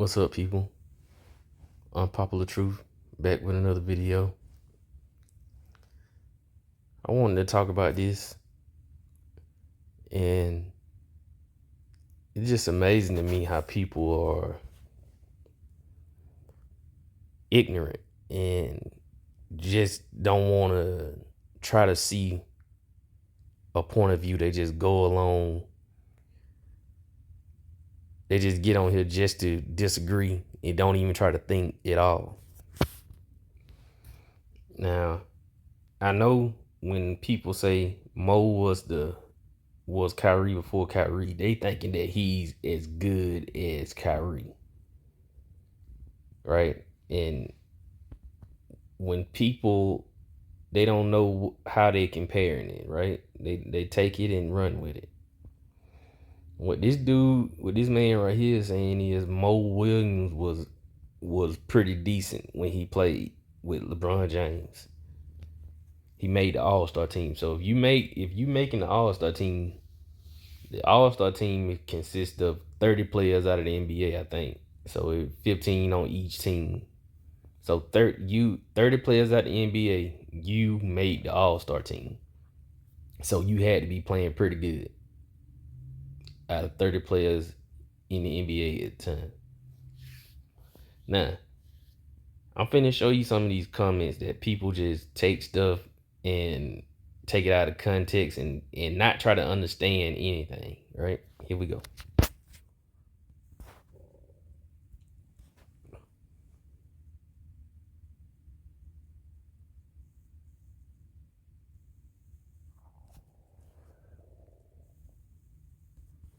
What's up, people? Un-pop-ular Tru-th, back with another video. I wanted to talk about this, and it's just amazing to me how people are ignorant and just don't want to try to see a point of view. They just go along. They just get on here just to disagree and don't even try to think at all. Now, I know when people say Mo was Kyrie before Kyrie, they thinking that he's as good as Kyrie, right? And when people, they don't know how they comparing it, right? They take it and run with it. What this man right here is saying is Mo Williams was pretty decent when he played with LeBron James. He made the All-Star team. So if you making the All-Star team, the All-Star team consists of 30 players out of the NBA, I think. So 15 on each team. So 30 players out of the NBA, you made the All-Star team. So you had to be playing pretty good out of 30 players in the NBA at the time. Now, I'm finna show you some of these comments that people just take stuff and take it out of context and not try to understand anything, right? Here we go.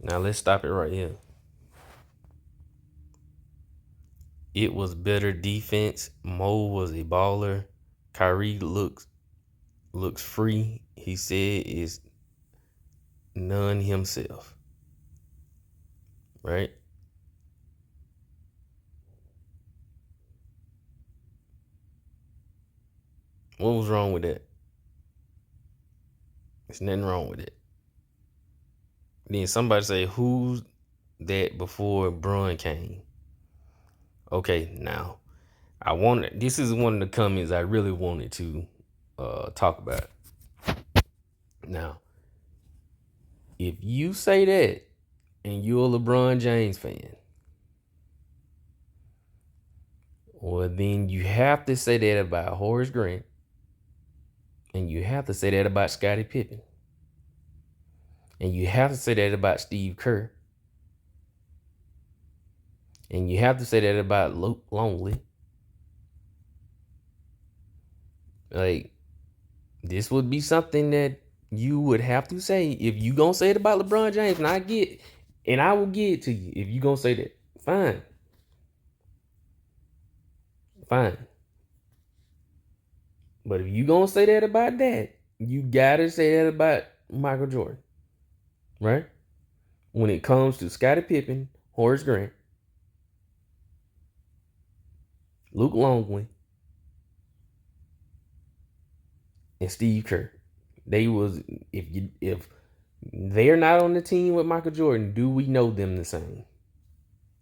Now let's stop it right here. It was better defense. Mo was a baller. Kyrie looks free. He said is none himself. Right? What was wrong with that? There's nothing wrong with it. Then somebody say, who's that before Bron came? Okay, now this is one of the comments I really wanted to talk about. Now, if you say that and you're a LeBron James fan, well, then you have to say that about Horace Grant, and you have to say that about Scottie Pippen, and you have to say that about Steve Kerr, and you have to say that about Luke Longley. Like, this would be something that you would have to say if you gonna say it about LeBron James, and I will give it to you if you gonna say that. Fine. But if you gonna say that about that, you gotta say that about Michael Jordan, right? When it comes to Scottie Pippen, Horace Grant, Luke Longley, and Steve Kerr, if they're not on the team with Michael Jordan, do we know them the same?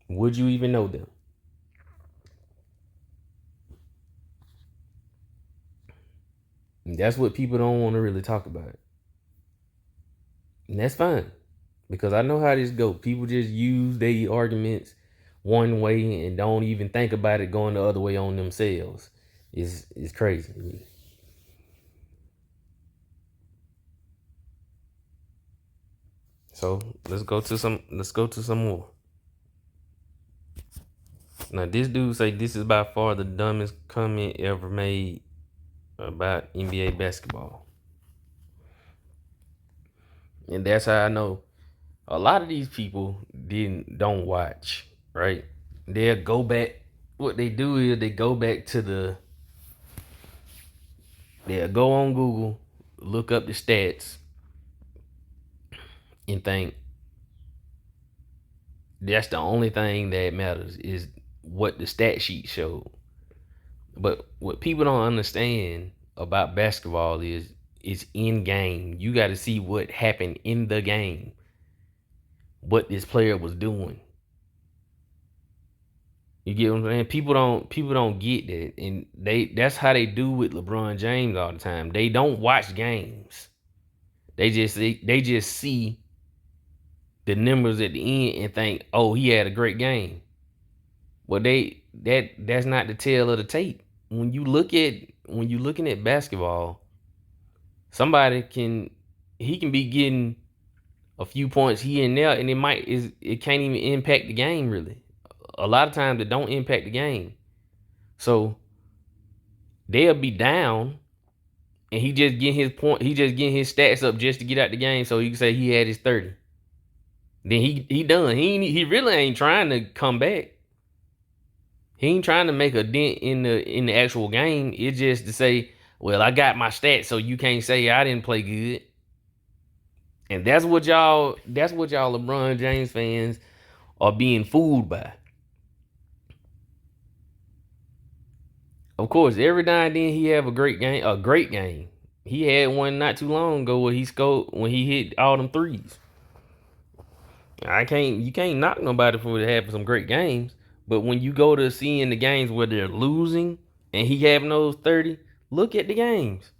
Would you even know them? And that's what people don't want to really talk about. And that's fine. Because I know how this goes. People just use their arguments one way and don't even think about it going the other way on themselves. It's crazy to me. So let's go to some more. Now this dude say this is by far the dumbest comment ever made about NBA basketball. And that's how I know a lot of these people don't watch, right? They'll go back. What they do is they go back to they'll go on Google, look up the stats, and think that's the only thing that matters is what the stat sheet showed. But what people don't understand about basketball is it's in game. You got to see what happened in the game, what this player was doing. You get what I'm saying? People don't get that, and that's how they do with LeBron James all the time. They don't watch games. They just see the numbers at the end and think, oh, he had a great game. Well, that's not the tail of the tape. When you looking at basketball, somebody can be getting a few points here and there, and it can't even impact the game really. A lot of times it don't impact the game. So they'll be down, and he just getting his point. He just getting his stats up just to get out the game, so he can say he had his 30. Then he done. He really ain't trying to come back. He ain't trying to make a dent in the actual game. It's just to say, well, I got my stats, so you can't say I didn't play good. And that's what y'all LeBron James fans are being fooled by. Of course, every now and then he have a great game, a great game. He had one not too long ago where he scored when he hit all them threes. You can't knock nobody for having some great games. But when you go to seeing the games where they're losing and he having those 30, look at the games.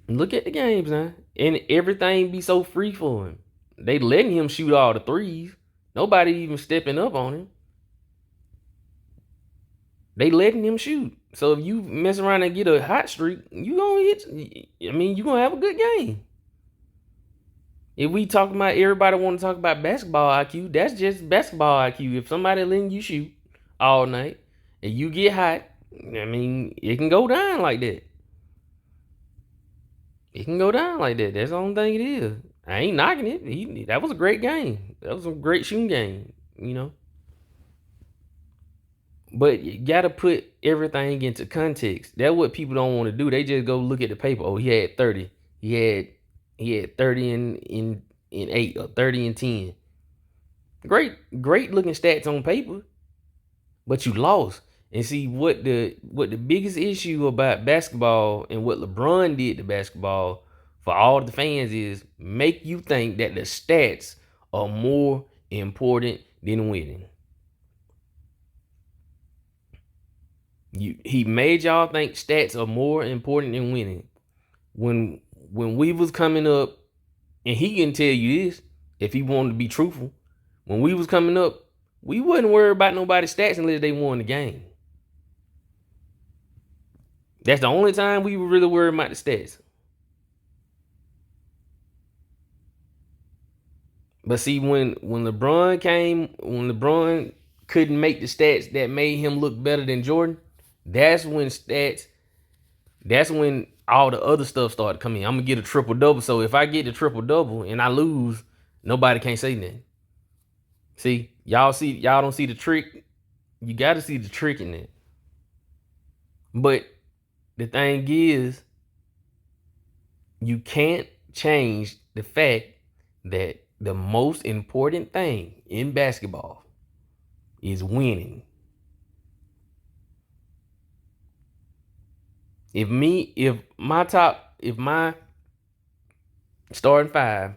Look at the games now. And everything be so free for him. They letting him shoot all the threes. Nobody even stepping up on him. They letting him shoot. So if you mess around and get a hot streak, you gonna hit. I mean, you gonna have a good game. If we talking about everybody want to talk about basketball IQ, that's just basketball IQ. If somebody letting you shoot all night and you get hot, I mean, it can go down like that. It can go down like that. That's the only thing it is. I ain't knocking it. That was a great game. That was a great shooting game. But you gotta put everything into context. That's what people don't want to do. They just go look at the paper. Oh, he had 30. He had 30 in 8 or 30 and 10. Great looking stats on paper, but you lost. And see what the biggest issue about basketball and what LeBron did to basketball for all the fans is make you think that the stats are more important than winning. He made y'all think stats are more important than winning. When we was coming up, and he can tell you this if he wanted to be truthful. When we was coming up, we wasn't worried about nobody's stats unless they won the game. That's the only time we were really worried about the stats. But see, when LeBron couldn't make the stats that made him look better than Jordan, that's when all the other stuff started coming. I'm gonna get a triple double. So if I get the triple double and I lose, nobody can't say nothing. Y'all don't see the trick. You got to see the trick in it. But the thing is, you can't change the fact that the most important thing in basketball is winning. If my starting five,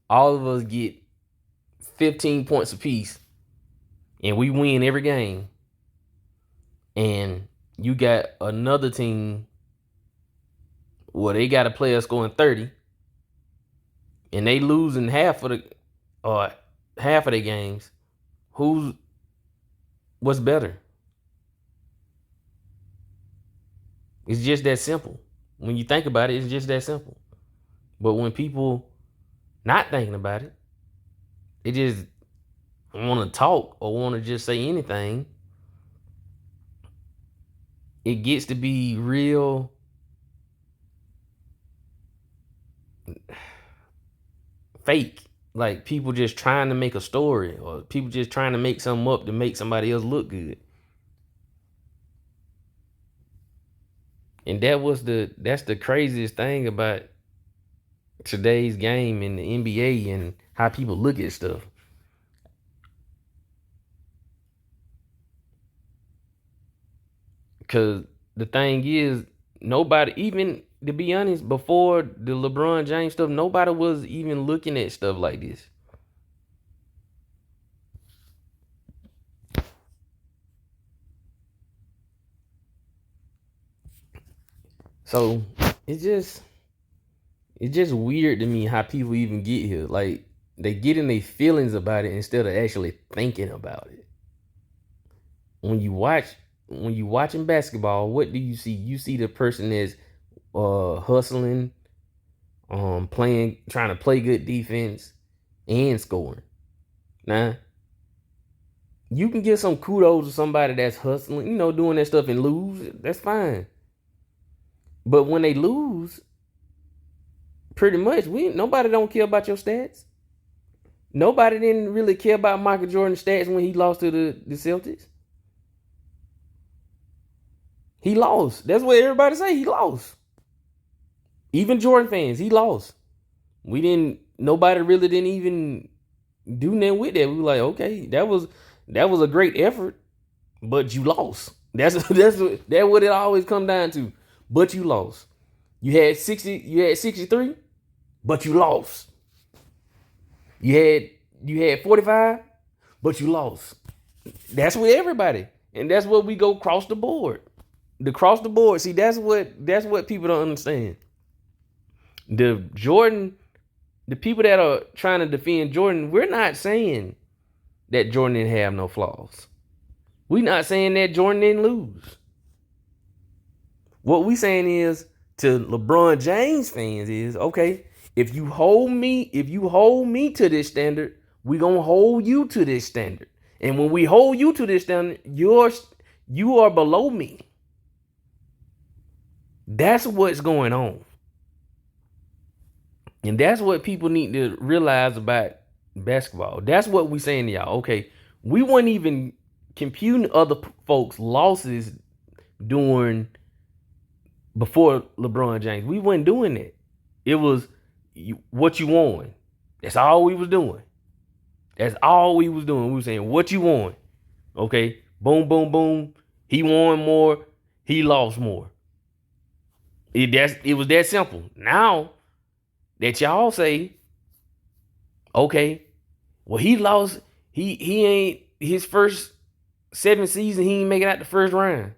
all of us get 15 points apiece, and we win every game, and you got another team where they got a player scoring 30, and they losing half of their games, what's better? It's just that simple. When you think about it, it's just that simple. But when people not thinking about it, they just want to talk or want to just say anything, it gets to be real fake. Like people just trying to make a story, or people just trying to make something up to make somebody else look good. And that's the craziest thing about today's game in the NBA and how people look at stuff. Because the thing is, nobody, even to be honest, before the LeBron James stuff, nobody was even looking at stuff like this. So it's just it's just weird to me how people even get here. Like they get in their feelings about it instead of actually thinking about it. When you watch when you watching basketball, what do you see? You see the person that's hustling, playing, trying to play good defense and scoring. Now, you can give some kudos to somebody that's hustling, doing that stuff and lose. That's fine. But when they lose, pretty much nobody don't care about your stats. Nobody didn't really care about Michael Jordan's stats when he lost to the Celtics. He lost. That's what everybody say. He lost. Even Jordan fans, he lost. Nobody really didn't even do nothing with that. We were like, okay, that was a great effort, but you lost. That's what it always come down to. But you lost. You had 63, but you lost. You had 45, but you lost. That's with everybody. And that's what we go across the board. Across the board. See, that's what people don't understand. The people that are trying to defend Jordan, we're not saying that Jordan didn't have no flaws. We're not saying that Jordan didn't lose. What we saying is to LeBron James fans is, okay, if you hold me to this standard, we gonna hold you to this standard. And when we hold you to this standard, you are below me. That's what's going on. And that's what people need to realize about basketball. That's what we saying to y'all. Okay, we weren't even computing other folks' losses before LeBron James. We weren't doing that. It was what you won. That's all we was doing. That's all we was doing. We were saying what you won. Okay, boom, boom, boom. He won more. He lost more. It was that simple. Now that y'all say, okay, well, he lost. He ain't his first 7 seasons. He ain't making out the first round.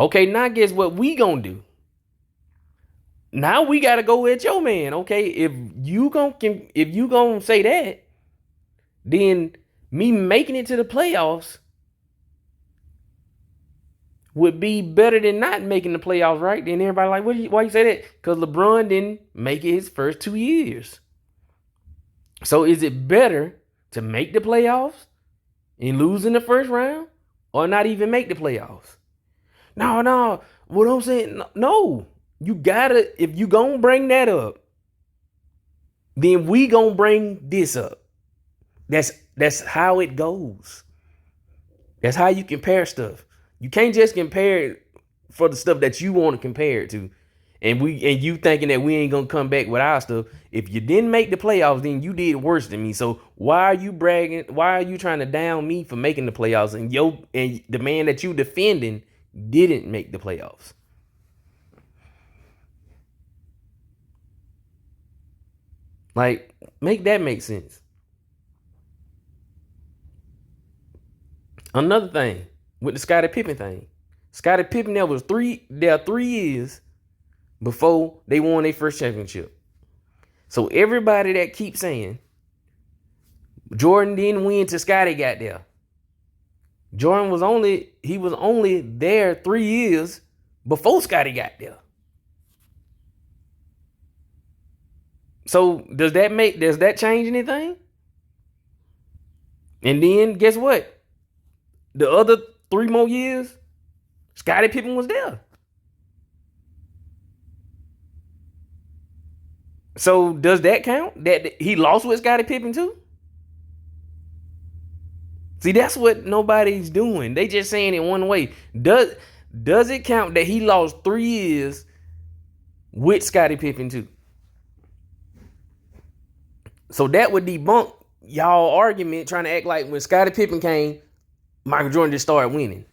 Okay, now guess what we gonna do? Now we gotta go at your man. Okay, if you gonna say that, then me making it to the playoffs would be better than not making the playoffs, right? Then everybody like, why you say that? Because LeBron didn't make it his first 2 years. So is it better to make the playoffs and lose in the first round, or not even make the playoffs? No. What I'm saying, no. You gotta, if you gonna bring that up, then we gonna bring this up. That's how it goes. That's how you compare stuff. You can't just compare it for the stuff that you want to compare it to. And you thinking that we ain't gonna come back with our stuff. If you didn't make the playoffs, then you did worse than me. So why are you bragging? Why are you trying to down me for making the playoffs? And the man that you defending didn't make the playoffs. Like, make that make sense. Another thing with the Scottie Pippen thing. Scottie Pippen, there was 3 years before they won their first championship. So everybody that keeps saying Jordan didn't win till Scottie got there. Jordan was only there 3 years before Scottie got there. So does that change anything? And then guess what? The other 3 more years, Scottie Pippen was there. So does that count? That he lost with Scottie Pippen too? See, that's what nobody's doing. They just saying it one way. Does it count that he lost 3 years with Scottie Pippen too? So that would debunk y'all argument trying to act like when Scottie Pippen came, Michael Jordan just started winning.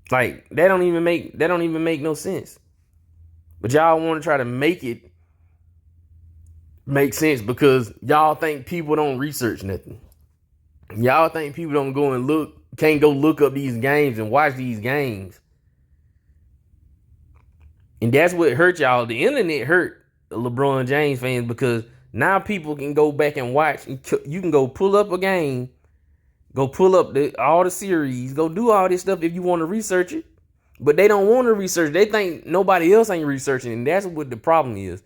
Like that don't even make no sense. But y'all want to try to make it make sense because y'all think people don't research nothing. Y'all think people don't go and can't go look up these games and watch these games. And that's what hurt y'all. The internet hurt LeBron James fans because now people can go back and watch. You can go pull up a game, go pull up all the series, go do all this stuff if you want to research it. But they don't want to research. They think nobody else ain't researching, and that's what the problem is.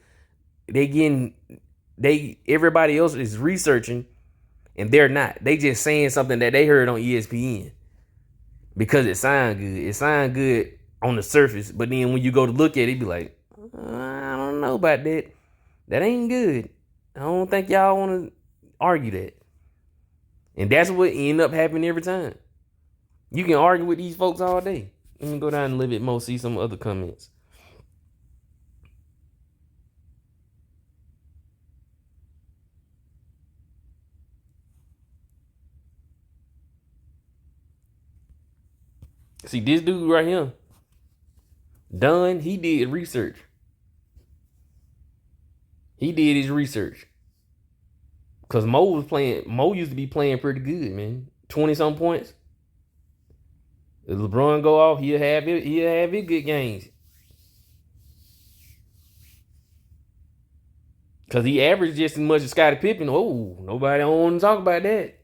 Everybody else is researching, and they're not. They just saying something that they heard on ESPN because it sound good. It sound good on the surface, but then when you go to look at it, be like, I don't know about that. That ain't good. I don't think y'all want to argue that. And that's what end up happening every time. You can argue with these folks all day. Let me go down a little bit more, see some other comments. See, this dude right here, Dunn, he did research. He did his research. Because Mo used to be playing pretty good, man. 20-some points. If LeBron go off, he'll have his good games. Because he averaged just as much as Scottie Pippen. Oh, nobody don't want to talk about that.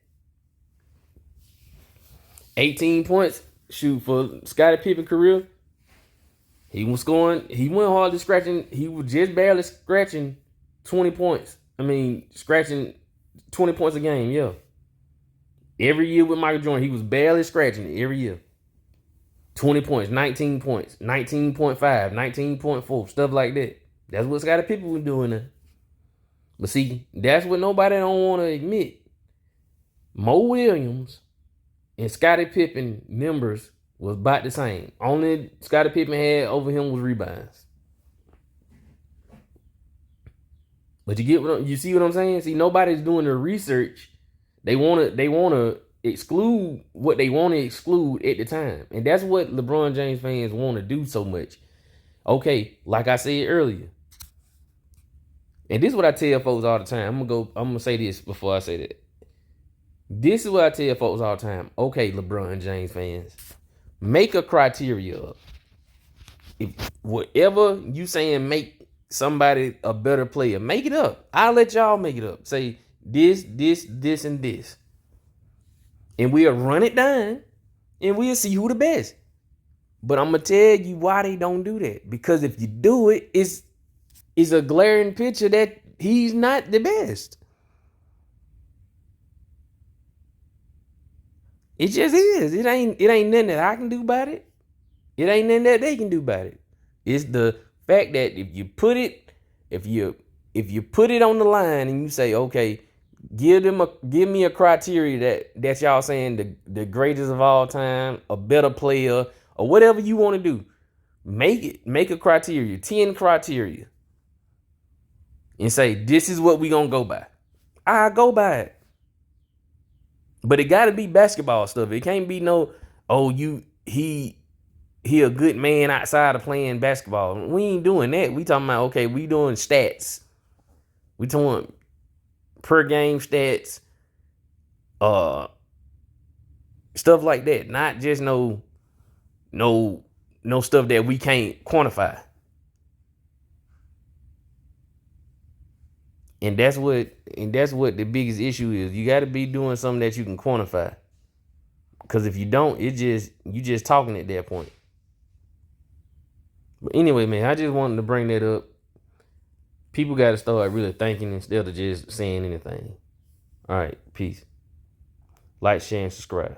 18 points, shoot, for Scottie Pippen career. He was scoring, he went hardly scratching, he was just barely scratching 20 points. Scratching 20 points a game, yeah. Every year with Michael Jordan, he was barely scratching it every year. 20 points, 19 points, 19.5, 19.4, stuff like that. That's what Scottie Pippen was doing there. But see, that's what nobody don't want to admit. Mo Williams and Scottie Pippen numbers was about the same. Only Scottie Pippen had over him was rebounds. But you see what I'm saying? See, nobody's doing the research. They wanna exclude what they want to exclude at the time. And that's what LeBron James fans want to do so much. Okay, like I said earlier. And this is what I tell folks all the time. I'm gonna say this before I say that. This is what I tell folks all the time. Okay, LeBron James fans, make a criteria up. If whatever you saying make somebody a better player, make it up. I'll let y'all make it up. Say this, and this. And we'll run it down and we'll see who the best. But I'm gonna tell you why they don't do that. Because if you do it, it's a glaring picture that he's not the best. It just is. It ain't nothing that I can do about it. It ain't nothing that they can do about it. It's the fact that if you put it on the line and you say, okay, give me a criteria that y'all saying the greatest of all time, a better player, or whatever you want to do. Make a criteria, 10 criteria. And say, this is what we gonna go by. I go by it. But it gotta be basketball stuff. It can't be no, he a good man outside of playing basketball. We ain't doing that. We talking about, okay, we doing stats. We talking per game stats, stuff like that. Not just no stuff that we can't quantify. And that's what the biggest issue is. You got to be doing something that you can quantify. Because if you don't, you just talking at that point. But anyway, man, I just wanted to bring that up. People got to start really thinking instead of just saying anything. All right, peace. Like, share, and subscribe.